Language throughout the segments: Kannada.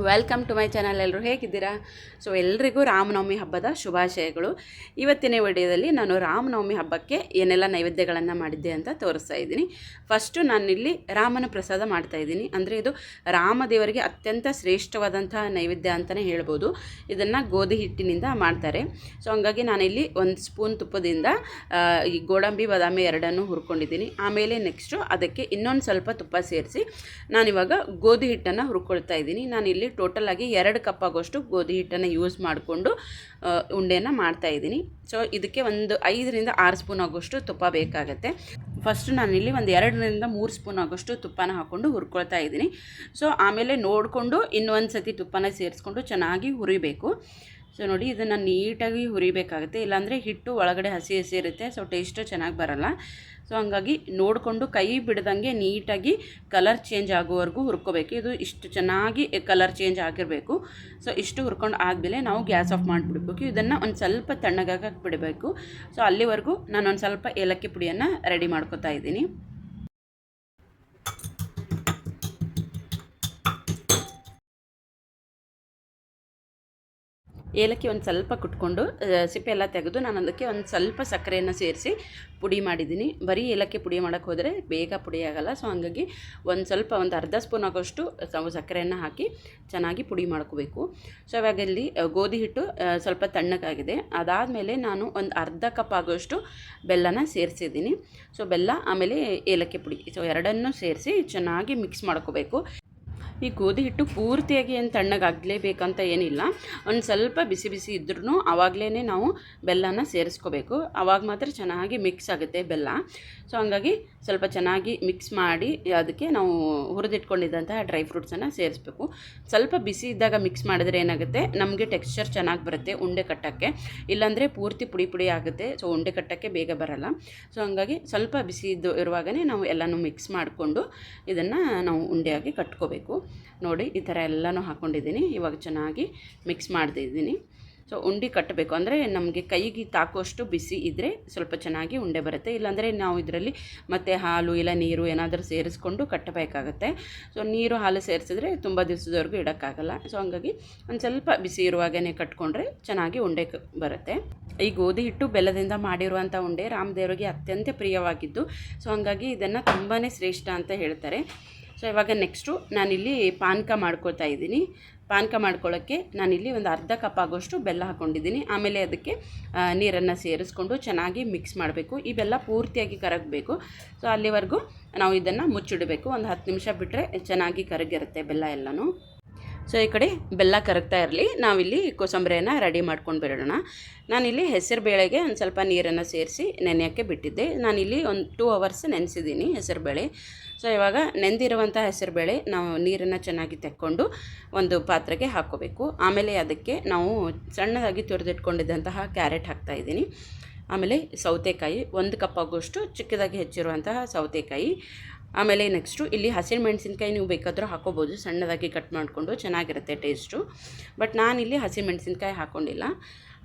Welcome to my channel. ಎಲ್ಲರೂ ಹೇಗಿದ್ದೀರಾ? ಸೊ ಎಲ್ರಿಗೂ ರಾಮನವಮಿ ಹಬ್ಬದ ಶುಭಾಶಯಗಳು. ಇವತ್ತಿನ ವಿಡಿಯೋದಲ್ಲಿ ನಾನು ರಾಮನವಮಿ ಹಬ್ಬಕ್ಕೆ ಏನೆಲ್ಲ ನೈವೇದ್ಯಗಳನ್ನು ಮಾಡಿದ್ದೆ ಅಂತ ತೋರಿಸ್ತಾ ಇದ್ದೀನಿ. ಫಸ್ಟು ನಾನಿಲ್ಲಿ ರಾಮನ ಪ್ರಸಾದ ಮಾಡ್ತಾಯಿದ್ದೀನಿ. ಅಂದರೆ ಇದು ರಾಮದೇವರಿಗೆ ಅತ್ಯಂತ ಶ್ರೇಷ್ಠವಾದಂಥ ನೈವೇದ್ಯ ಅಂತಲೇ ಹೇಳ್ಬೋದು. ಇದನ್ನು ಗೋಧಿ ಹಿಟ್ಟಿನಿಂದ ಮಾಡ್ತಾರೆ. ಸೊ ಹಂಗಾಗಿ ನಾನಿಲ್ಲಿ 1 ಸ್ಪೂನ್ ತುಪ್ಪದಿಂದ ಈ ಗೋಡಂಬಿ ಬಾದಾಮಿ ಎರಡನ್ನು ಹುರ್ಕೊಂಡಿದ್ದೀನಿ. ಆಮೇಲೆ ನೆಕ್ಸ್ಟು ಅದಕ್ಕೆ ಇನ್ನೊಂದು ಸ್ವಲ್ಪ ತುಪ್ಪ ಸೇರಿಸಿ ನಾನಿವಾಗ ಗೋಧಿ ಹಿಟ್ಟನ್ನು ಹುರ್ಕೊಳ್ತಾ ಇದ್ದೀನಿ. ನಾನಿಲ್ಲಿ ಟೋಟಲ್ ಆಗಿ 2 ಕಪ್ ಆಗೋಷ್ಟು ಗೋಧಿ ಹಿಟ್ಟನ್ನು ಯೂಸ್ ಮಾಡಿಕೊಂಡು ಉಂಡೆನ ಮಾಡ್ತಾಯಿದ್ದೀನಿ. ಸೊ ಇದಕ್ಕೆ ಒಂದು 5 ರಿಂದ 6 ಸ್ಪೂನ್ ಆಗೋಷ್ಟು ತುಪ್ಪ ಬೇಕಾಗುತ್ತೆ. ಫಸ್ಟು ನಾನಿಲ್ಲಿ ಒಂದು 2 ರಿಂದ 3 ಸ್ಪೂನ್ ಆಗೋಷ್ಟು ತುಪ್ಪನ ಹಾಕ್ಕೊಂಡು ಹುರ್ಕೊಳ್ತಾ ಇದ್ದೀನಿ. ಸೊ ಆಮೇಲೆ ನೋಡಿಕೊಂಡು ಇನ್ನೊಂದು ಸತಿ ತುಪ್ಪನ ಸೇರಿಸ್ಕೊಂಡು ಚೆನ್ನಾಗಿ ಹುರಿಬೇಕು. ಸೊ ನೋಡಿ, ಇದನ್ನು ನೀಟಾಗಿ ಹುರಿಬೇಕಾಗುತ್ತೆ, ಇಲ್ಲಾಂದರೆ ಹಿಟ್ಟು ಒಳಗಡೆ ಹಸಿ ಹಸಿ ಇರುತ್ತೆ. ಸೊ ಟೇಸ್ಟು ಚೆನ್ನಾಗಿ ಬರಲ್ಲ. ಸೊ ಹಂಗಾಗಿ ನೋಡಿಕೊಂಡು ಕೈ ಬಿಡ್ದಂಗೆ ನೀಟಾಗಿ ಕಲರ್ ಚೇಂಜ್ ಆಗೋವರೆಗೂ ಹುರ್ಕೋಬೇಕು. ಇದು ಇಷ್ಟು ಚೆನ್ನಾಗಿ ಕಲರ್ ಚೇಂಜ್ ಆಗಿರಬೇಕು. ಸೊ ಇಷ್ಟು ಹುರ್ಕೊಂಡು ಆದಮೇಲೆ ನಾವು ಗ್ಯಾಸ್ ಆಫ್ ಮಾಡಿಬಿಡ್ಬೇಕು. ಇದನ್ನು ಒಂದು ಸ್ವಲ್ಪ ತಣ್ಣಗಾಗಕ್ಕೆ ಬಿಡಬೇಕು. ಸೊ ಅಲ್ಲಿವರೆಗೂ ನಾನೊಂದು ಸ್ವಲ್ಪ ಏಲಕ್ಕಿ ಪುಡಿಯನ್ನು ರೆಡಿ ಮಾಡ್ಕೊತಾ ಇದ್ದೀನಿ. ಏಲಕ್ಕಿ ಒಂದು ಸ್ವಲ್ಪ ಕುಟ್ಕೊಂಡು ಸಿಪ್ಪೆ ಎಲ್ಲ ತೆಗೆದು ನಾನು ಅದಕ್ಕೆ ಒಂದು ಸ್ವಲ್ಪ ಸಕ್ಕರೆಯನ್ನು ಸೇರಿಸಿ ಪುಡಿ ಮಾಡಿದ್ದೀನಿ. ಬರೀ ಏಲಕ್ಕಿ ಪುಡಿ ಮಾಡೋಕ್ಕೆ ಹೋದರೆ ಬೇಗ ಪುಡಿ ಆಗೋಲ್ಲ. ಸೊ ಹಂಗಾಗಿ ಒಂದು ಅರ್ಧ ಸ್ಪೂನ್ ಆಗೋಷ್ಟು ಸಕ್ಕರೆಯನ್ನು ಹಾಕಿ ಚೆನ್ನಾಗಿ ಪುಡಿ ಮಾಡ್ಕೋಬೇಕು. ಸೊ ಇವಾಗ ಇಲ್ಲಿ ಗೋಧಿ ಹಿಟ್ಟು ಸ್ವಲ್ಪ ತಣ್ಣಗಾಗಿದೆ. ಅದಾದಮೇಲೆ ನಾನು ಒಂದು ಅರ್ಧ ಕಪ್ ಆಗೋಷ್ಟು ಬೆಲ್ಲನ ಸೇರಿಸಿದ್ದೀನಿ. ಸೊ ಬೆಲ್ಲ ಆಮೇಲೆ ಏಲಕ್ಕಿ ಪುಡಿ, ಸೊ ಎರಡನ್ನೂ ಸೇರಿಸಿ ಚೆನ್ನಾಗಿ ಮಿಕ್ಸ್ ಮಾಡ್ಕೋಬೇಕು. ಈ ಗೋಧಿ ಹಿಟ್ಟು ಪೂರ್ತಿಯಾಗಿ ಏನು ತಣ್ಣಗಾಗಲೇಬೇಕಂತ ಏನಿಲ್ಲ. ಒಂದು ಸ್ವಲ್ಪ ಬಿಸಿ ಬಿಸಿ ಇದ್ರೂ ಆವಾಗಲೇ ನಾವು ಬೆಲ್ಲನ ಸೇರಿಸ್ಕೋಬೇಕು. ಆವಾಗ ಮಾತ್ರ ಚೆನ್ನಾಗಿ ಮಿಕ್ಸ್ ಆಗುತ್ತೆ ಬೆಲ್ಲ. ಸೊ ಹಂಗಾಗಿ ಸ್ವಲ್ಪ ಚೆನ್ನಾಗಿ ಮಿಕ್ಸ್ ಮಾಡಿ ಅದಕ್ಕೆ ನಾವು ಹುರಿದಿಟ್ಕೊಂಡಿದ್ದಂತಹ ಡ್ರೈ ಫ್ರೂಟ್ಸನ್ನು ಸೇರಿಸ್ಬೇಕು. ಸ್ವಲ್ಪ ಬಿಸಿ ಇದ್ದಾಗ ಮಿಕ್ಸ್ ಮಾಡಿದ್ರೆ ಏನಾಗುತ್ತೆ, ನಮಗೆ ಟೆಕ್ಸ್ಚರ್ ಚೆನ್ನಾಗಿ ಬರುತ್ತೆ ಉಂಡೆ ಕಟ್ಟೋಕ್ಕೆ. ಇಲ್ಲಾಂದರೆ ಪೂರ್ತಿ ಪುಡಿ ಪುಡಿ ಆಗುತ್ತೆ. ಸೊ ಉಂಡೆ ಕಟ್ಟೋಕ್ಕೆ ಬೇಗ ಬರಲ್ಲ. ಸೊ ಹಂಗಾಗಿ ಸ್ವಲ್ಪ ಬಿಸಿ ಇರುವಾಗಲೇ ನಾವು ಎಲ್ಲನೂ ಮಿಕ್ಸ್ ಮಾಡಿಕೊಂಡು ಇದನ್ನು ನಾವು ಉಂಡೆಯಾಗಿ ಕಟ್ಕೋಬೇಕು. ನೋಡಿ, ಈ ಥರ ಎಲ್ಲನೂ ಹಾಕ್ಕೊಂಡಿದ್ದೀನಿ. ಇವಾಗ ಚೆನ್ನಾಗಿ ಮಿಕ್ಸ್ ಮಾಡ್ತಿದ್ದೀನಿ. ಸೊ ಉಂಡೆ ಕಟ್ಟಬೇಕು ಅಂದರೆ ನಮಗೆ ಕೈಗೆ ತಾಕುವಷ್ಟು ಬಿಸಿ ಇದ್ದರೆ ಸ್ವಲ್ಪ ಚೆನ್ನಾಗಿ ಉಂಡೆ ಬರುತ್ತೆ. ಇಲ್ಲಾಂದರೆ ನಾವು ಇದರಲ್ಲಿ ಮತ್ತೆ ಹಾಲು ಇಲ್ಲ ನೀರು ಏನಾದರೂ ಸೇರಿಸ್ಕೊಂಡು ಕಟ್ಟಬೇಕಾಗತ್ತೆ. ಸೊ ನೀರು ಹಾಲು ಸೇರಿಸಿದ್ರೆ ತುಂಬ ದಿವಸದವರೆಗೂ ಇಡೋಕ್ಕಾಗಲ್ಲ. ಸೊ ಹಂಗಾಗಿ ಒಂದು ಸ್ವಲ್ಪ ಬಿಸಿ ಇರುವಾಗೇ ಕಟ್ಕೊಂಡ್ರೆ ಚೆನ್ನಾಗಿ ಉಂಡೆ ಬರುತ್ತೆ. ಈ ಗೋಧಿ ಹಿಟ್ಟು ಬೆಲ್ಲದಿಂದ ಮಾಡಿರುವಂಥ ಉಂಡೆ ರಾಮದೇವರಿಗೆ ಅತ್ಯಂತ ಪ್ರಿಯವಾಗಿದ್ದು. ಸೊ ಹಂಗಾಗಿ ಇದನ್ನು ತುಂಬಾ ಶ್ರೇಷ್ಠ ಅಂತ ಹೇಳ್ತಾರೆ. ಸೊ ಇವಾಗ ನೆಕ್ಸ್ಟು ನಾನಿಲ್ಲಿ ಪಾನಕ ಮಾಡ್ಕೊಳ್ತಾ ಇದ್ದೀನಿ. ಪಾನಕ ಮಾಡ್ಕೊಳ್ಳೋಕ್ಕೆ ನಾನಿಲ್ಲಿ ಒಂದು ಅರ್ಧ ಕಪ್ ಆಗೋಷ್ಟು ಬೆಲ್ಲ ಹಾಕ್ಕೊಂಡಿದ್ದೀನಿ. ಆಮೇಲೆ ಅದಕ್ಕೆ ನೀರನ್ನು ಸೇರಿಸ್ಕೊಂಡು ಚೆನ್ನಾಗಿ ಮಿಕ್ಸ್ ಮಾಡಬೇಕು. ಈ ಬೆಲ್ಲ ಪೂರ್ತಿಯಾಗಿ ಕರಗಬೇಕು. ಸೊ ಅಲ್ಲಿವರೆಗೂ ನಾವು ಇದನ್ನು ಮುಚ್ಚಿಡಬೇಕು. ಒಂದು 10 ನಿಮಿಷ ಬಿಟ್ಟರೆ ಚೆನ್ನಾಗಿ ಕರಗಿರುತ್ತೆ ಬೆಲ್ಲ ಎಲ್ಲನೂ. ಸೊ ಈ ಕಡೆ ಬೆಲ್ಲ ಕರಗ್ತಾ ಇರಲಿ, ನಾವಿಲ್ಲಿ ಕೋಸಂಬರಿಯನ್ನು ರೆಡಿ ಮಾಡ್ಕೊಂಡು ಬಿಡೋಣ. ನಾನಿಲ್ಲಿ ಹೆಸರು ಬೇಳೆಗೆ ಒಂದು ಸ್ವಲ್ಪ ನೀರನ್ನು ಸೇರಿಸಿ ನೆನೆಯೋಕ್ಕೆ ಬಿಟ್ಟಿದ್ದೆ. ನಾನಿಲ್ಲಿ ಒಂದು 2 ಅವರ್ಸ್ ನೆನೆಸಿದ್ದೀನಿ ಹೆಸರು ಬೇಳೆ. ಸೊ ಇವಾಗ ನೆಂದಿರುವಂಥ ಹೆಸರು ಬೇಳೆ ನಾವು ನೀರನ್ನು ಚೆನ್ನಾಗಿ ತೆಕ್ಕೊಂಡು ಒಂದು ಪಾತ್ರೆಗೆ ಹಾಕ್ಕೋಬೇಕು. ಆಮೇಲೆ ಅದಕ್ಕೆ ನಾವು ಸಣ್ಣದಾಗಿ ತುರಿದಿಟ್ಕೊಂಡಿದ್ದಂತಹ ಕ್ಯಾರೆಟ್ ಹಾಕ್ತಾಯಿದ್ದೀನಿ. ಆಮೇಲೆ ಸೌತೆಕಾಯಿ 1 ಕಪ್ ಆಗೋಷ್ಟು ಚಿಕ್ಕದಾಗಿ ಹೆಚ್ಚಿರುವಂತಹ ಸೌತೆಕಾಯಿ. ಆಮೇಲೆ ನೆಕ್ಸ್ಟು ಇಲ್ಲಿ ಹಸಿಮೆಣಸಿನ್ಕಾಯಿ ನೀವು ಬೇಕಾದರೂ ಹಾಕ್ಕೋಬೋದು, ಸಣ್ಣದಾಗಿ ಕಟ್ ಮಾಡಿಕೊಂಡು ಚೆನ್ನಾಗಿರುತ್ತೆ ಟೇಸ್ಟು. ಬಟ್ ನಾನಿಲ್ಲಿ ಹಸಿಮೆಣಸಿನ್ಕಾಯಿ ಹಾಕ್ಕೊಂಡಿಲ್ಲ.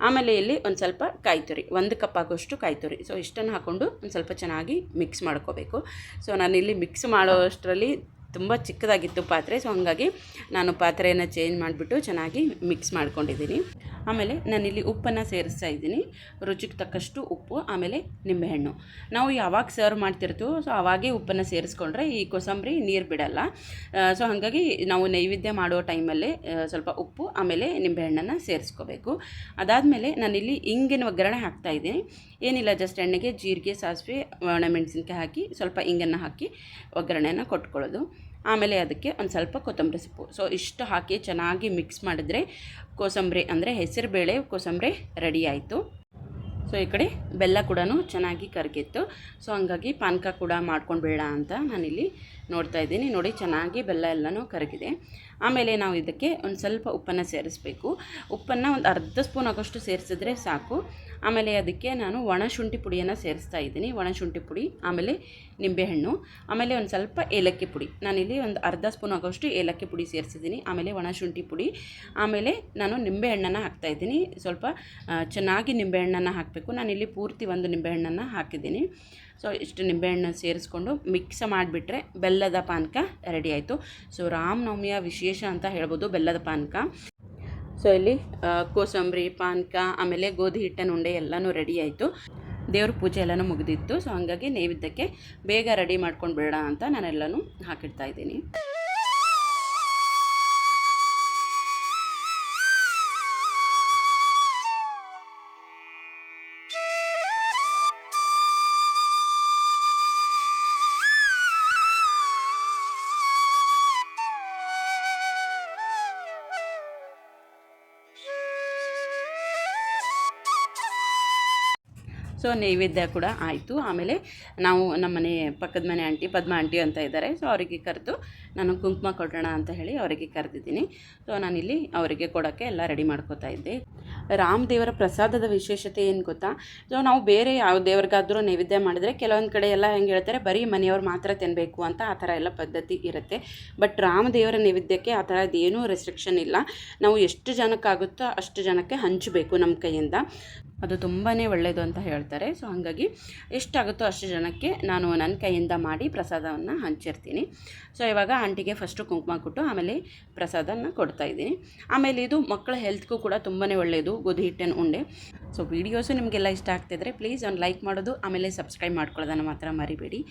ಆಮೇಲೆ ಇಲ್ಲಿ ಒಂದು ಸ್ವಲ್ಪ ಕಾಯಿ ತುರಿ, 1 ಕಪ್ ಆಗೋಷ್ಟು ಕಾಯಿ ತುರಿ. ಸೊ ಇಷ್ಟನ್ನು ಹಾಕ್ಕೊಂಡು ಒಂದು ಸ್ವಲ್ಪ ಚೆನ್ನಾಗಿ ಮಿಕ್ಸ್ ಮಾಡ್ಕೋಬೇಕು. ಸೊ ನಾನಿಲ್ಲಿ ಮಿಕ್ಸ್ ಮಾಡೋ ಅಷ್ಟರಲ್ಲಿ ತುಂಬ ಚಿಕ್ಕದಾಗಿತ್ತು ಪಾತ್ರೆ. ಸೊ ಹಂಗಾಗಿ ನಾನು ಪಾತ್ರೆಯನ್ನು ಚೇಂಜ್ ಮಾಡಿಬಿಟ್ಟು ಚೆನ್ನಾಗಿ ಮಿಕ್ಸ್ ಮಾಡ್ಕೊಂಡಿದ್ದೀನಿ. ಆಮೇಲೆ ನಾನಿಲ್ಲಿ ಉಪ್ಪನ್ನು ಸೇರಿಸ್ತಾ ಇದ್ದೀನಿ, ರುಚಿಗೆ ತಕ್ಕಷ್ಟು ಉಪ್ಪು. ಆಮೇಲೆ ನಿಂಬೆಹಣ್ಣು ನಾವು ಯಾವಾಗ ಸರ್ವ್ ಮಾಡ್ತಿರ್ತೀವೋ ಸೊ ಆವಾಗೇ ಉಪ್ಪನ್ನು ಸೇರಿಸ್ಕೊಂಡ್ರೆ ಈ ಕೋಸಂಬರಿ ನೀರು ಬಿಡಲ್ಲ. ಸೊ ಹಾಗಾಗಿ ನಾವು ನೈವೇದ್ಯ ಮಾಡೋ ಟೈಮಲ್ಲೇ ಸ್ವಲ್ಪ ಉಪ್ಪು ಆಮೇಲೆ ನಿಂಬೆಹಣ್ಣನ್ನು ಸೇರಿಸ್ಕೋಬೇಕು. ಅದಾದಮೇಲೆ ನಾನಿಲ್ಲಿ ಇಂಗಿನ ಒಗ್ಗರಣೆ ಹಾಕ್ತಾಯಿದ್ದೀನಿ. ಏನಿಲ್ಲ, ಜಸ್ಟ್ ಎಣ್ಣೆಗೆ ಜೀರಿಗೆ, ಸಾಸಿವೆ, ಒಣಮೆಣಸಿನ್ಕಾಯಿ ಹಾಕಿ ಸ್ವಲ್ಪ ಇಂಗನ್ನು ಹಾಕಿ ಒಗ್ಗರಣೆಯನ್ನು ಕೊಟ್ಕೊಳ್ಳೋದು. ಆಮೇಲೆ ಅದಕ್ಕೆ ಒಂದು ಸ್ವಲ್ಪ ಕೊತ್ತಂಬರಿ ಸೊಪ್ಪು. ಸೊ ಇಷ್ಟು ಹಾಕಿ ಚೆನ್ನಾಗಿ ಮಿಕ್ಸ್ ಮಾಡಿದ್ರೆ ಕೋಸಂಬರಿ ಅಂದರೆ ಹೆಸರು ಬೇಳೆ ಕೋಸಂಬರಿ ರೆಡಿ ಆಯಿತು. ಸೊ ಈ ಕಡೆ ಬೆಲ್ಲ ಕೂಡ ಚೆನ್ನಾಗಿ ಕರಗಿತ್ತು. ಸೊ ಹಂಗಾಗಿ ಪಾನಕ ಕೂಡ ಮಾಡ್ಕೊಂಡು ಬೇಡ ಅಂತ ನಾನಿಲ್ಲಿ ನೋಡ್ತಾ ಇದ್ದೀನಿ. ನೋಡಿ, ಚೆನ್ನಾಗಿ ಬೆಲ್ಲ ಎಲ್ಲನೂ ಕರಗಿದೆ. ಆಮೇಲೆ ನಾವು ಇದಕ್ಕೆ ಒಂದು ಸ್ವಲ್ಪ ಉಪ್ಪನ್ನು ಸೇರಿಸಬೇಕು. ಉಪ್ಪನ್ನು ಒಂದು ಅರ್ಧ ಸ್ಪೂನ್ ಆಗೋಷ್ಟು ಸೇರಿಸಿದ್ರೆ ಸಾಕು. ಆಮೇಲೆ ಅದಕ್ಕೆ ನಾನು ಒಣ ಶುಂಠಿ ಪುಡಿಯನ್ನು ಸೇರಿಸ್ತಾ ಇದ್ದೀನಿ. ಒಣ ಶುಂಠಿ ಪುಡಿ, ಆಮೇಲೆ ನಿಂಬೆಹಣ್ಣು, ಆಮೇಲೆ ಒಂದು ಸ್ವಲ್ಪ ಏಲಕ್ಕಿ ಪುಡಿ. ನಾನಿಲ್ಲಿ ಒಂದು ಅರ್ಧ ಸ್ಪೂನ್ ಆಗೋಷ್ಟು ಏಲಕ್ಕಿ ಪುಡಿ ಸೇರಿಸಿದ್ದೀನಿ. ಆಮೇಲೆ ಒಣ ಶುಂಠಿ ಪುಡಿ, ಆಮೇಲೆ ನಾನು ನಿಂಬೆಹಣ್ಣನ್ನು ಹಾಕ್ತಾಯಿದ್ದೀನಿ. ಸ್ವಲ್ಪ ಚೆನ್ನಾಗಿ ನಿಂಬೆಹಣ್ಣನ್ನು ಹಾಕಬೇಕು. ನಾನಿಲ್ಲಿ ಪೂರ್ತಿ ಒಂದು ನಿಂಬೆಹಣ್ಣನ್ನು ಹಾಕಿದ್ದೀನಿ. ಸೊ ಇಷ್ಟು ನಿಂಬೆಹಣ್ಣು ಸೇರಿಸ್ಕೊಂಡು ಮಿಕ್ಸ್ ಮಾಡಿಬಿಟ್ರೆ ಬೆಲ್ಲದ ಪಾನಕ ರೆಡಿ ಆಯಿತು. ಸೊ ರಾಮನವಮಿಯ ವಿಶೇಷ ಅಂತ ಹೇಳ್ಬೋದು ಬೆಲ್ಲದ ಪಾನಕ. ಸೊ ಇಲ್ಲಿ ಕೋಸಂಬರಿ, ಪಾನಕ, ಆಮೇಲೆ ಗೋಧಿ ಹಿಟ್ಟಿನ ಉಂಡೆ ಎಲ್ಲನೂ ರೆಡಿ ಆಯಿತು. ದೇವ್ರ ಪೂಜೆ ಎಲ್ಲನೂ ಮುಗಿದಿತ್ತು. ಸೊ ಹಾಗಾಗಿ ನೈವೇದ್ಯಕ್ಕೆ ಬೇಗ ರೆಡಿ ಮಾಡ್ಕೊಂಡು ಬೇಡ ಅಂತ ನಾನೆಲ್ಲನೂ ಹಾಕಿಡ್ತಾ ಇದ್ದೀನಿ. ಸೊ ನೈವೇದ್ಯ ಕೂಡ ಆಯಿತು. ಆಮೇಲೆ ನಾವು ನಮ್ಮ ಮನೆ ಪಕ್ಕದ ಮನೆ ಆಂಟಿ, ಪದ್ಮ ಆಂಟಿ ಅಂತ ಇದ್ದಾರೆ. ಸೊ ಅವರಿಗೆ ಕರೆದು ನಾನು ಕುಂಕುಮ ಕೊಡೋಣ ಅಂತ ಹೇಳಿ ಅವರಿಗೆ ಕರೆದಿದ್ದೀನಿ. ಸೊ ನಾನಿಲ್ಲಿ ಅವರಿಗೆ ಕೊಡೋಕ್ಕೆ ಎಲ್ಲ ರೆಡಿ ಮಾಡ್ಕೋತಾ ಇದ್ದೆ. ರಾಮ ದೇವರ ಪ್ರಸಾದದ ವಿಶೇಷತೆ ಏನು ಗೊತ್ತಾ? ಸೊ ನಾವು ಬೇರೆ ಯಾವ ದೇವ್ರಿಗಾದರೂ ನೈವೇದ್ಯ ಮಾಡಿದರೆ ಕೆಲವೊಂದು ಕಡೆ ಎಲ್ಲ ಹೆಂಗೆ ಹೇಳ್ತಾರೆ, ಬರೀ ಮನೆಯವ್ರು ಮಾತ್ರ ತಿನ್ನಬೇಕು ಅಂತ ಆ ಥರ ಎಲ್ಲ ಪದ್ಧತಿ ಇರುತ್ತೆ. ಬಟ್ ರಾಮ ದೇವರ ನೈವೇದ್ಯಕ್ಕೆ ಆ ಥರದ್ದು ಏನೂ ರೆಸ್ಟ್ರಿಕ್ಷನ್ ಇಲ್ಲ. ನಾವು ಎಷ್ಟು ಜನಕ್ಕಾಗುತ್ತೋ ಅಷ್ಟು ಜನಕ್ಕೆ ಹಂಚಬೇಕು ನಮ್ಮ ಕೈಯಿಂದ. ಅದು ತುಂಬಾ ಒಳ್ಳೆಯದು ಅಂತ ಹೇಳ್ತಾರೆ. ಸೊ ಹಾಗಾಗಿ ಎಷ್ಟಾಗುತ್ತೋ ಅಷ್ಟು ಜನಕ್ಕೆ ನಾನು ನನ್ನ ಕೈಯಿಂದ ಮಾಡಿ ಪ್ರಸಾದವನ್ನು ಹಂಚಿರ್ತೀನಿ. ಸೊ ಇವಾಗ ಆಂಟಿಗೆ ಫಸ್ಟು ಕುಂಕುಮ ಕೊಟ್ಟು ಆಮೇಲೆ ಪ್ರಸಾದನ ಕೊಡ್ತಾಯಿದ್ದೀನಿ. ಆಮೇಲೆ ಇದು ಮಕ್ಕಳ ಹೆಲ್ತ್ಗೂ ಕೂಡ ತುಂಬಾ ಒಳ್ಳೆಯದು, ಗೋಧಿ ಹಿಟ್ಟಿನ ಉಂಡೆ. ಸೊ ವೀಡಿಯೋಸು ನಿಮಗೆಲ್ಲ ಇಷ್ಟ ಆಗ್ತಿದ್ರೆ ಪ್ಲೀಸ್ ಒಂದು ಲೈಕ್ ಮಾಡೋದು, ಆಮೇಲೆ ಸಬ್ಸ್ಕ್ರೈಬ್ ಮಾಡ್ಕೊಳ್ಳೋದನ್ನು ಮಾತ್ರ ಮರಿಬೇಡಿ.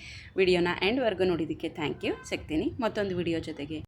ವಿಡಿಯೋನ ಎಂಡ್ವರೆಗೂ ನೋಡಿದ್ದಕ್ಕೆ ಥ್ಯಾಂಕ್ ಯು. ಸಿಗ್ತೀನಿ ಮತ್ತೊಂದು ವಿಡಿಯೋ ಜೊತೆಗೆ.